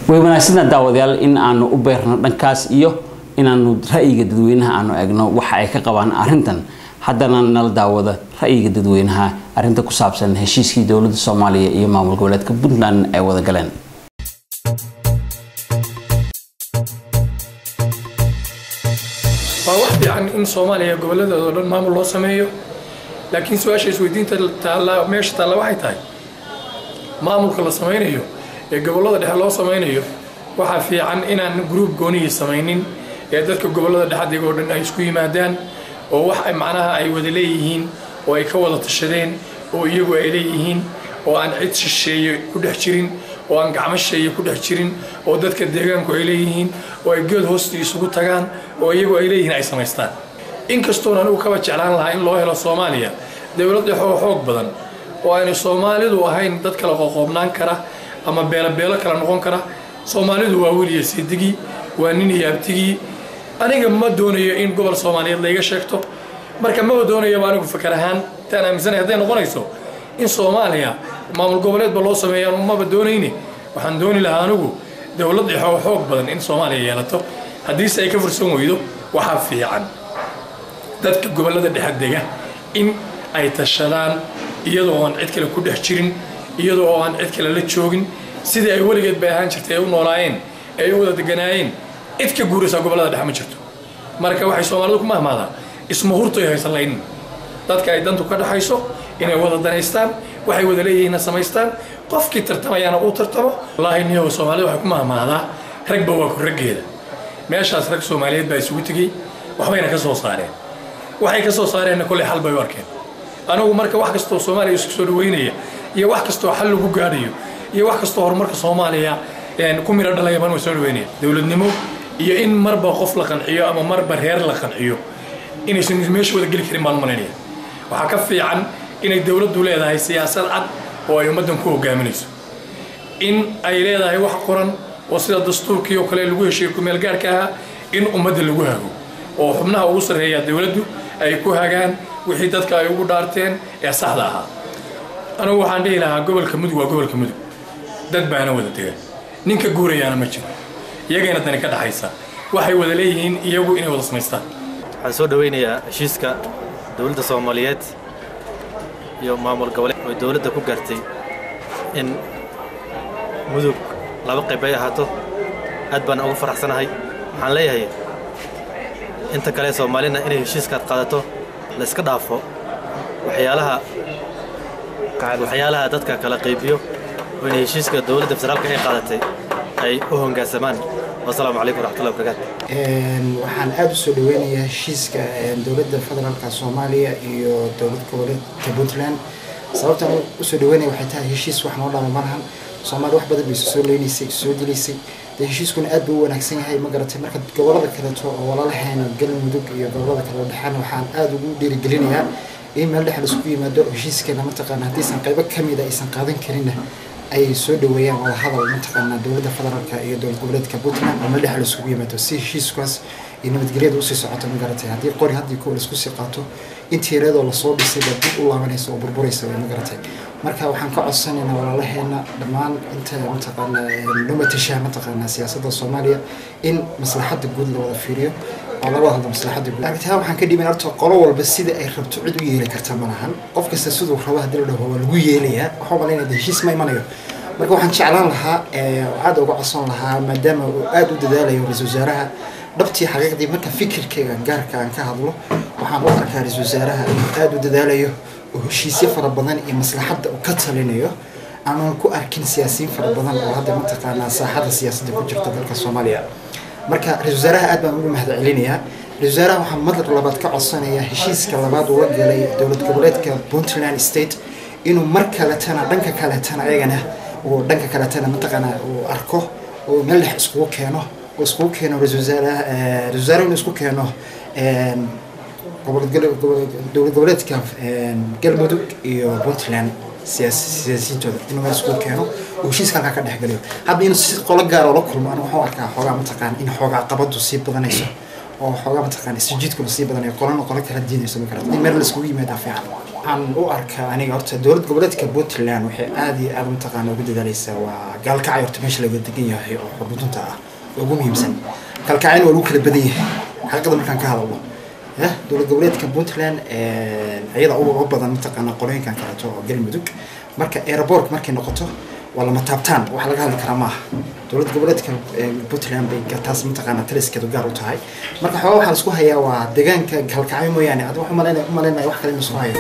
way wanaagsan daawadayaal in aanu u beerno dhankaas iyo inaanu ra'yiga dadweynaha aanu eegno waxa ay ka qabaan arrintan haddana nala daawada ra'yiga dadweynaha arrinta ku saabsan heshiiskii dawladda Soomaaliya iyo maamul goboleedka Puntland ay wada galeen. واحد يعني إن صوماليا قبل هذا دولن ما ملوا سميه لكن سؤال شيء سويدين تعالى مش تعالى واحد هاي ما ممكن لسمينه قبل هذا ده الله سمينه واحد في عن إن جروب جوني سمينين يدرك قبل هذا حد يقول إن يسكوي مادان وواحد معناها أي ودليهين ويكوّل الشدين ويجوا إليهين وأن عدش الشيء كده شرين وأن قام الشيء كده شرين ودتك الدجاج كإليهين ويجود هوستي يسقط تجان ويجوا إليهين أي سمستان إن كستونا نو كبتش على الله إن الله إلى الصومالية دولة حقوق بدن وأن الصومالي دو هين دتك لقوقنا كره أما بيلا كلا نقون كره الصومالي دو أولي يسيدقي وأنني يبتقي أنا جم دوني إن قبل الصومالية اللي يشكتو مركب ما دوني يبغى نقول فكرهان تنا ميزان هذين نقوليسو إن صوماليا ما من القبلات بالله سميا وما بدونيني وحندوني لها نقول دولة حقوق بدن إن صوماليا يلتو حديث أي كفر سمويدو وحافي عن ذاتك القبلات اللي حدقة إن أي تشلان يدو عن عدك لكل حشرين يدو عن عدك للتشوجن سيد أي ولد بيهان شرتي أو نوراين أي ولد جناين عدك جورس القبلات اللي حمل شرتو مركب واحد صوماليكم مهما اسمه هرتو يا سلاين dadka ay dantu ka dhaxayso inay wada daneystaan waxay wada leeyihiin sameystaan qofkii tartamayana uu tartamo wallahi niyo Soomaaliya waxa ku mahmaada ragba waa ku rageeda meeshaas rag Soomaaliyeed baa isugu tagay waxbayna ka soo saareen waxay ka soo saareen kulli xal bay warkeen anigu marka wax kasto Soomaaliya isku soo dhaweynaya iyo wax kasto xal lagu gaadhayo iyo wax kasto horumarka Soomaaliya ku mira dhalaya baan soo dhaweynaya dawladnimo iyo in marba qof la qanciyo ama marba reer la qanciyo inaysan meesha wada gali karin maalmaynaya waxa ka fiican inay dawladdu leedahay siyaasad cad oo ay ummadan ku hogaaminayso in ay leedahay wax qoran oo sida dastuurkii oo kale lagu heshiiyo meel gaarka ah in ummadda lagu hago oo xubnaha ugu sareeya dawladdu ay ku hagaan wixii dadka ay ugu dhaarteen ee saxda ah anigu waxaan dhihi lahaa gobolka mudug waa gobolka mudug dad baana wada degan ninka guurayana ma jiro iyagana tan ka dhaxaysa waxay wada leeyihiin iyagu inay wada sameystaan waxaan soo dhaweynayaa heshiiska dawladda Soomaaliyeed iyo maamul goboleed oo dawladda ku gaartay in mudug laba qayb ay ahaato aad baan ugu faraxsanahay waxaan leeyahay inta kale Soomaalina inay heshiiska qaadato la iska dhaafo waxyaalaha dadka kala qaybiyo oo in heshiiska dawladda federaalka ay qaadatay ay u hoggaansamaan. والسلام عليكم ورحمة الله وبركاته. waxaan aad u soo dhaweynayaa heshiiska dawladda federaalka Soomaaliya iyo dawladda goboleedka Puntland sababta aan u soo dhaweynay waxay tahay heshiis wax noo dhama malahan Soomaaliya wax badan bay soo leenaysay soo dilisay heshiiskuna aad buu wanaagsan yahay ma garatay marka gobolada kale oo walaalaheena galmudug iyo gobolada kale dhaxan waxaan aad ugu dhiirigelinayaa in meel dhex la isku yimaado heshiiskana ma taqaan haddii san qayb kamid ah aysan qaadan karin ay soo dhaweeyaan wada hadal mataqaana dawladda federaalka iyo dawlad goboleedka Puntland ama dhex la isku yimaado si heshiiskaas in nabadgelyada u sii socoto ma garatay haddii qori haddii koob isku sii qaato intiireedoo la soo dhisay dib u laabanayso oo burburaysa ma garatay marka waxaan ka codsanaynaa walaalaheena dhammaan inta mataqaana lumatasha mataqaana siyaasadda Soomaaliya in maslaxadda guud la wada fiiriyo oo la wada maslaxadda guud aragtida waxaan ka dhiibin arto qolo walba sida ay rabto cid u yeeli karta malahan qof kasta sidoo rabo hadii la dhaho lagu yeelaya waxa malayna heshiis ma imanayo marka waxaan jeclaan lahaa aad uga codsan lahaa maadaama uu aad u dadaalayo ra'iisul wasaaraha dhabtii xaqiiqdii marka fikirkayga gaarka aan ka hadlo waxaan u arkaa ra'iisul wasaaraha aad u dadaalayo oo heshiisyo fara badan iyo maslaxadda uu ka talinayo ama ku arkin siyaasiyiin fara badan oo hadda mataqaana saaxada siyaasadda ku jirta dalka Soomaaliya marka ra'iisul wasaaraha aad baan ugu mahadcelinayaa ra'iisul wasaaraha waxaan madal labaad ka codsanayaa heshiiska labaad oo la galay dawlad goboleedka Puntland State inuu mar kale tana dhanka kale tana ayagana oo dhanka kale tana mataqaana oo arko oo meel dhex isku keeno ra'iisul wasaaraha isku keeno dawlad goboleedka galmudug iyo Puntland siyaasiyiintooda inuu meel isku keeno oo heshiiska halka ka dhexgaliyo hadda in si qolo gaar oo la kulmo anigu waxaan arkaa xoogaa mataqaan in xoogaa qabadu sii badanayso oo xoogaa mataqaan isjiidku sii badanayo qolana qolo kala diinayso ma karto in meel la isku yimaado fiican waxaan u arkaa aniga horta dowlad goboleedka Puntland waxay aad iyo aad mataqaana ugu dadaalaysaa waa gaalkacay horta meesha laga degan yahay oo xudunta ah ugu muhiimsan gaalkacayna waa lagu kala badan yahay xaqada markaan ka hadalno dowlad goboleedka Puntland ayada ugu badan mataqaana qoreenkan kaleeto oo galmudug marka airport markay noqoto wala ma taabtaan wax laga hadli karaa maaha dowlad goboleedka Puntland bay taas mataqaana taliskeedu gaar u tahay marka waxa la isku hayaa waa deegaanka gaalkacay mooyaane aad wax u maleynaa wax kale ma isku hayo